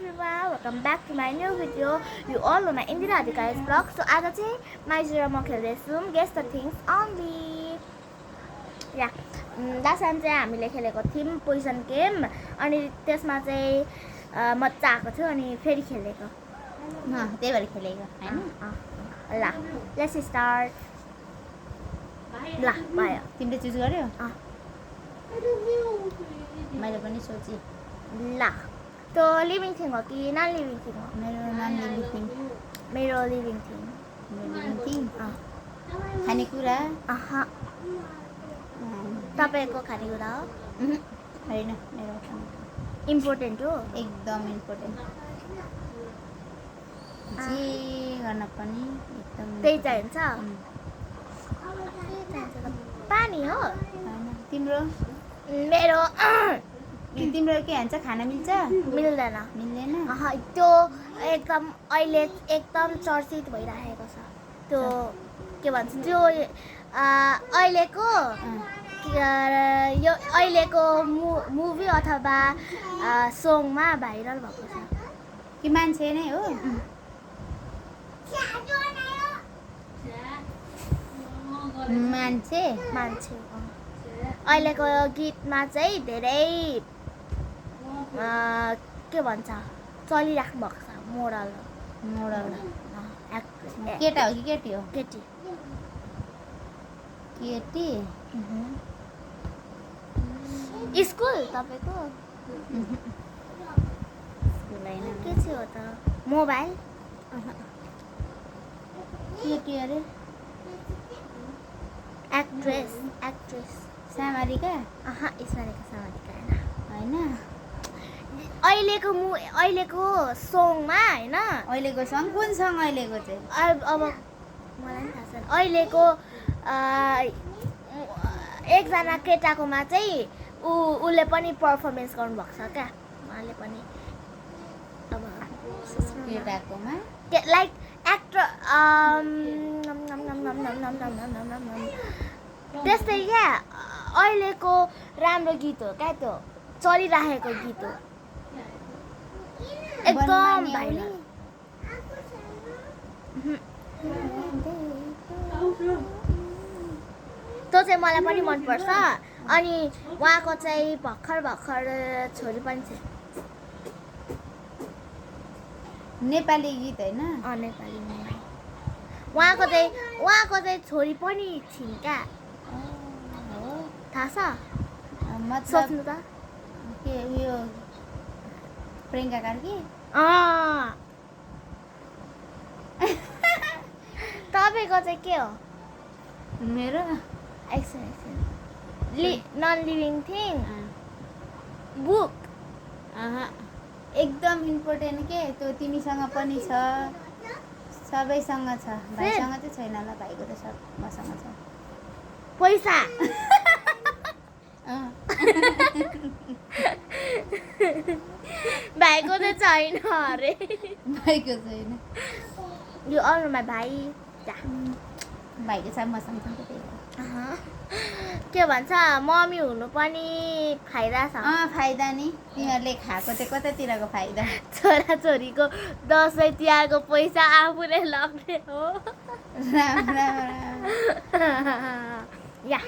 everyone, welcome back to my new video. You all know my Indira Adhikari's vlog. So आज चाहिँ माइजू र म खेल्दैछौँ Guess the Things Only. Last time चाहिँ हामीले खेलेको थियौँ पोइजन गेम अनि त्यसमा चाहिँ मजा आएको थियो अनि फेरि खेलेको त्यही भएर खेलेको हैन ल लेट्स स्टार्ट ल भयो तिमीले चुज गर्यो मैले पनि सोचे ल त्यो लिभिङ थिङ हो कि नन लिभिङ थिङ हो मेरो नन लिभिङ थिङ मेरो लिभिङ थिङ खानेकुरा तपाईको खानेकुरा हो हैन मेरो इम्पोर्टेन्ट हो एकदम इम्पोर्टेन्ट जे गर्न पनि एकदम त्यही चाहिन्छ पानी हो हैन तिम्रो मेरो तिम्रो के भन्छ खाना मिल्छ मिल्दैन मिल्दैन त्यो एकदम अहिले एकदम चर्चित भइरहेको छ त्यो के भन्छ त्यो अहिलेको यो अहिलेको मुभी अथवा सङमा भाइरल भएको छ कि मान्छे नै हो मान्छे मान्छे अहिलेको गीतमा चाहिँ धेरै के भन्छ चलिराख्नु भएको छ मोरल केटा हो कि केटी हो केटी केटी स्कुल तपाईँको स्कुल हैन के चाहिँ हो त मोबाइल केटी अरे एक्ट्रेस सामारिका स्मरणिका सामाजिका हैन अहिलेको सङमा हैन अहिलेको सङ कुन सङ अहिलेको चाहिँ अब मलाई पनि थाहा छैन अहिलेको एकजना केटाकोमा चाहिँ उसले पनि पर्फर्मेन्स गर्नुभएको छ क्या उहाँले पनि अब केटाकोमा लाइक एक्टर त्यस्तै क्या अहिलेको राम्रो गीत हो क्या त्यो चलिरहेको गीत हो एकदम भाइरल त्यो चाहिँ मलाई पनि मनपर्छ अनि उहाँको चाहिँ भर्खर छोरी पनि छ नेपाली गीत हैन नेपाली उहाँको चाहिँ छोरी पनि छिन् क्या थाहा छ मतलब सोच्नु त के उयो प्रियङ्का कार्की तपाईँको चाहिँ के हो मेरो एकछिन नन लिभिङ थिङ बुक एकदम इम्पोर्टेन्ट के त्यो तिमीसँग पनि छ सबैसँग छ भाइसँग चाहिँ छैन होला भाइको त सब मसँग छ पैसा भाइको त छैन अरे भाइको छैन यो अरूमा भाइ भाइको छ मसँग छ त्यही के भन्छ मम्मी हुनु पनि फाइदा छ फाइदा नि तिमीहरूले खाएको चाहिँ कतातिरको फाइदा छोराछोरीको दसैँ तिहारको पैसा आफूले लग्ने हो या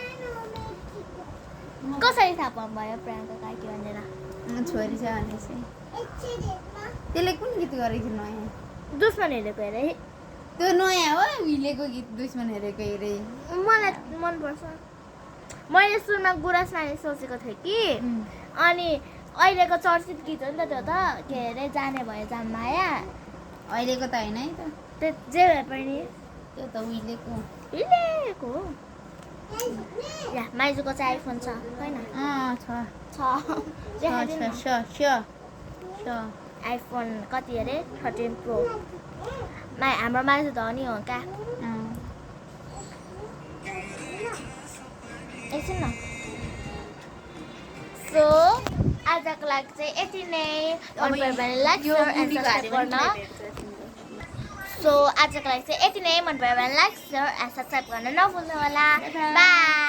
कसरी थाहा पाउनुभयो प्रियङ्का कार्की भनेर छोरी छ भने चाहिँ त्यसले कुन गीत गरेको थियो नयाँ दुश्मन हेरेको हेरे त्यो नयाँ हो हिलेको गीत दुश्मन हेरेको हेरे मलाई मनपर्छ मैले सुरुमा गुराँसमाले सोचेको थिएँ कि अनि अहिलेको चर्चित गीत हो नि त त्यो त के अरे जाने भयो जाममाया अहिलेको त होइन है त त्यो जे भए पनि त्यो त उहिलेको हो या माइजूको चाहिँ आइफोन छ होइन छ आइफोन कति अरे 13 प्रो हाम्रो माइजू धनी हो क्या एकछिन न सो आजको लागि चाहिँ यति नै मनपर्यो भने लाइक सेयर एन्ड सब्सक्राइब गर्न सो आजको लागि चाहिँ यति नै मनपर्यो भने लाइक सेयर एन्ड सब्सक्राइब गर्न नभुल्नु होला बाई